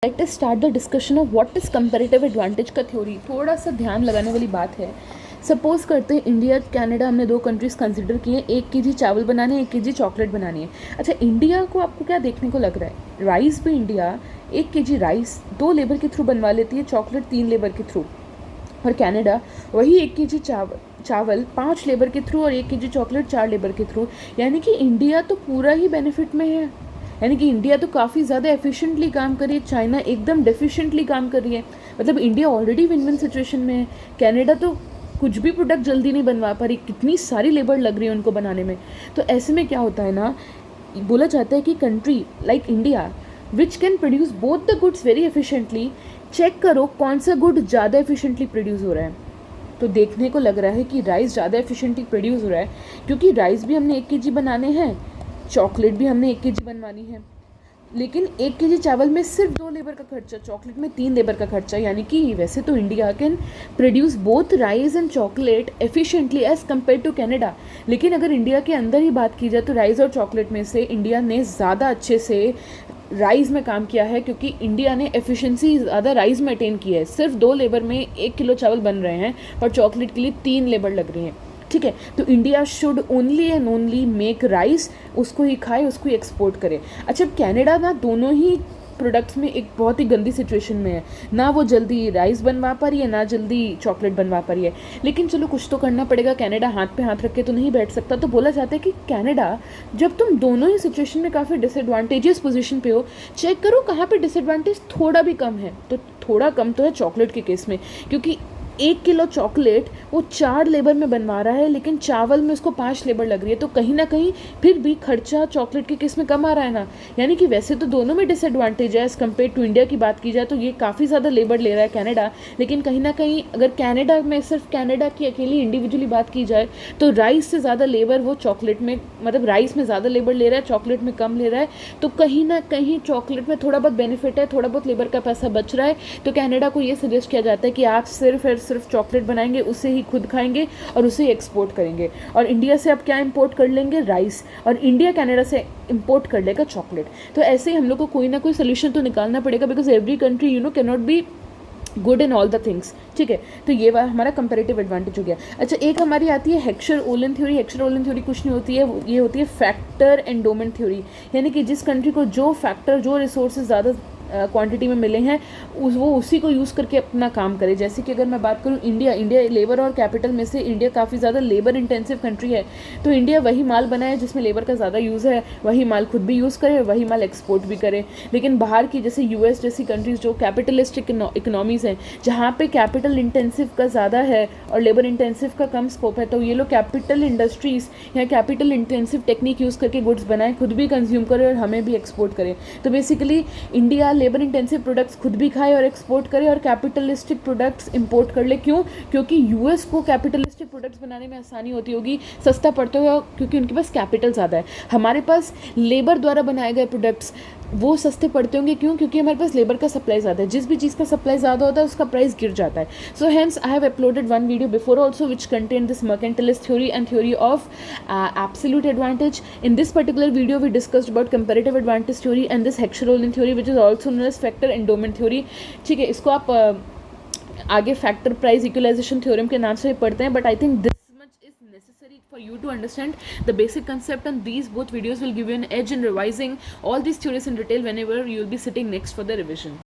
Let us start the discussion of what is comparative advantage का theory. थोड़ा सा ध्यान लगाने वाली बात है। सपोज करते हैं इंडिया कनाडा हमने दो कंट्रीज़ कंसिडर किए, 1 kg चावल बनाने हैं, 1 kg चॉकलेट बनानी है। अच्छा, इंडिया को आपको क्या देखने को लग रहा है? राइस भी इंडिया 1 kg राइस 2 लेबर के थ्रू बनवा लेती है, चॉकलेट 3 लेबर के थ्रू। और कनाडा वही 1 kg चावल 5 लेबर के थ्रू और 1 kg चॉकलेट 4 लेबर के थ्रू। यानी कि इंडिया तो पूरा ही बेनिफिट में है। यानी कि इंडिया तो काफ़ी ज़्यादा एफिशिएंटली काम कर रही है, चाइना एकदम डेफिशिएंटली काम कर रही है। मतलब India already win win situation में है। कनाडा तो कुछ भी प्रोडक्ट जल्दी नहीं बनवा पा रही, कितनी सारी लेबर लग रही है उनको बनाने में। तो ऐसे में क्या होता है ना, बोला जाता है कि country like India which can produce both the goods very efficiently, check करो कौन सा गुड ज़्यादा एफिशिएंटली प्रोड्यूस हो रहा है। तो देखने को लग रहा है कि राइस ज़्यादा एफिशिएंटली प्रोड्यूस हो रहा है, क्योंकि राइस भी हमने 1 kg बनाने हैं, चॉकलेट भी हमने 1 kg बनवानी है। लेकिन 1 kg चावल में सिर्फ 2 लेबर का खर्चा, चॉकलेट में 3 लेबर का खर्चा। यानी कि वैसे तो India can produce both rice and chocolate efficiently as compare to Canada. लेकिन अगर इंडिया के अंदर ही बात की जाए तो राइस और चॉकलेट में से इंडिया ने ज़्यादा अच्छे से राइस में काम किया है, क्योंकि इंडिया ने एफिशिएंसी ज़्यादा राइस में अटेन की है। सिर्फ 2 लेबर में 1 किलो चावल बन रहे हैं और चॉकलेट के लिए 3 लेबर लग रही हैं। ठीक है, तो India should only and only make rice, उसको ही खाए, उसको ही एक्सपोर्ट करे। अच्छा, कनाडा ना दोनों ही प्रोडक्ट्स में एक बहुत ही गंदी सिचुएशन में है, ना वो जल्दी राइस बनवा पा रही है, ना जल्दी चॉकलेट बनवा पा रही है। लेकिन चलो कुछ तो करना पड़ेगा, कनाडा हाथ पे हाथ रख के तो नहीं बैठ सकता। तो बोला जाता है कि कनाडा, जब तुम दोनों ही सिचुएशन में काफ़ी डिसएडवांटेजियस पोजीशन पे हो, चेक करो कहाँ पे डिसएडवांटेज थोड़ा भी कम है। तो थोड़ा कम तो है चॉकलेट के केस में, क्योंकि 1 किलो चॉकलेट वो 4 लेबर में बनवा रहा है, लेकिन चावल में उसको 5 लेबर लग रही है। तो कहीं ना कहीं फिर भी खर्चा चॉकलेट के केस में कम आ रहा है ना। यानी कि वैसे तो दोनों में डिसएडवांटेज है। एज़ कम्पेयर टू इंडिया की बात की जाए तो ये काफ़ी ज़्यादा लेबर ले रहा है कनाडा, लेकिन कहीं ना कहीं अगर कनाडा में सिर्फ कनाडा की अकेली इंडिविजुअली बात की जाए तो राइस से ज़्यादा लेबर वो चॉकलेट में, मतलब राइस में ज़्यादा लेबर ले रहा है, चॉकलेट में कम ले रहा है। तो कहीं ना कहीं चॉकलेट में थोड़ा बहुत बेनिफिट है, थोड़ा बहुत लेबर का पैसा बच रहा है। तो कनाडा को ये सजेस्ट किया जाता है कि आप सिर्फ चॉकलेट बनाएंगे, उसे ही खुद खाएंगे और उसे ही एक्सपोर्ट करेंगे। और इंडिया से आप क्या इंपोर्ट कर लेंगे? राइस। और इंडिया कनाडा से इंपोर्ट कर लेगा चॉकलेट। तो ऐसे ही हम लोग को कोई ना कोई सोल्यूशन तो निकालना पड़ेगा, because every country can not be good in all the things. ठीक है, तो ये हमारा कंपैरेटिव एडवांटेज हो गया। अच्छा, एक हमारी आती है हेक्सर-ओलन थ्योरी। हेक्सर-ओलन थ्योरी कुछ नहीं होती है, ये होती है फैक्टर एंडोमेंट थ्योरी। यानी कि जिस कंट्री को जो फैक्टर, जो रिसोर्सेज ज़्यादा क्वांटिटी में मिले हैं, वो उसी को यूज़ करके अपना काम करे। जैसे कि अगर मैं बात करूँ इंडिया लेबर और कैपिटल में से इंडिया काफ़ी ज़्यादा लेबर इंटेंसिव कंट्री है। तो इंडिया वही माल बनाए जिसमें लेबर का ज़्यादा यूज़ है, वही माल खुद भी यूज़ करे, वही माल एक्सपोर्ट भी करे। लेकिन बाहर की जैसे यूएस जैसी कंट्रीज़ जो कैपिटलिस्टिक इकोनॉमीज़ हैं, जहाँ पे कैपिटल इंटेंसिव का ज़्यादा है और लेबर इंटेंसिव का कम स्कोप है, तो ये लोग कैपिटल इंडस्ट्रीज़ या कैपिटल इंटेंसिव टेक्निक यूज़ करके गुड्स बनाए, खुद भी कंज्यूम करे और हमें भी एक्सपोर्ट करे। तो basically India labour intensive products खुद भी खाए और एक्सपोर्ट करे और कैपिटलिस्टिक प्रोडक्ट्स इंपोर्ट कर ले। क्यों? क्योंकि यूएस को कैपिटलिस्टिक प्रोडक्ट्स बनाने में आसानी होती होगी, सस्ता पड़ता होगा, क्योंकि उनके पास कैपिटल ज़्यादा है। हमारे पास लेबर द्वारा बनाए गए प्रोडक्ट्स वो सस्ते पड़ते होंगे। क्यों? क्योंकि हमारे पास लेबर का सप्लाई ज़्यादा है। जिस भी चीज़ का सप्लाई ज़्यादा होता है उसका प्राइस गिर जाता है। So hence I have uploaded one video before also which contain this mercantilist theory and theory of absolute advantage. In this particular video we discussed about comparative advantage theory and this Heckscher-Ohlin theory which is also known as factor endowment theory. ठीक है, इसको आप आगे factor price equalisation theorem के नाम से पढ़ते हैं, but I think this much is necessary for you to understand the basic concept, and these both videos will give you an edge in revising all these theories in detail whenever you will be sitting next for the revision.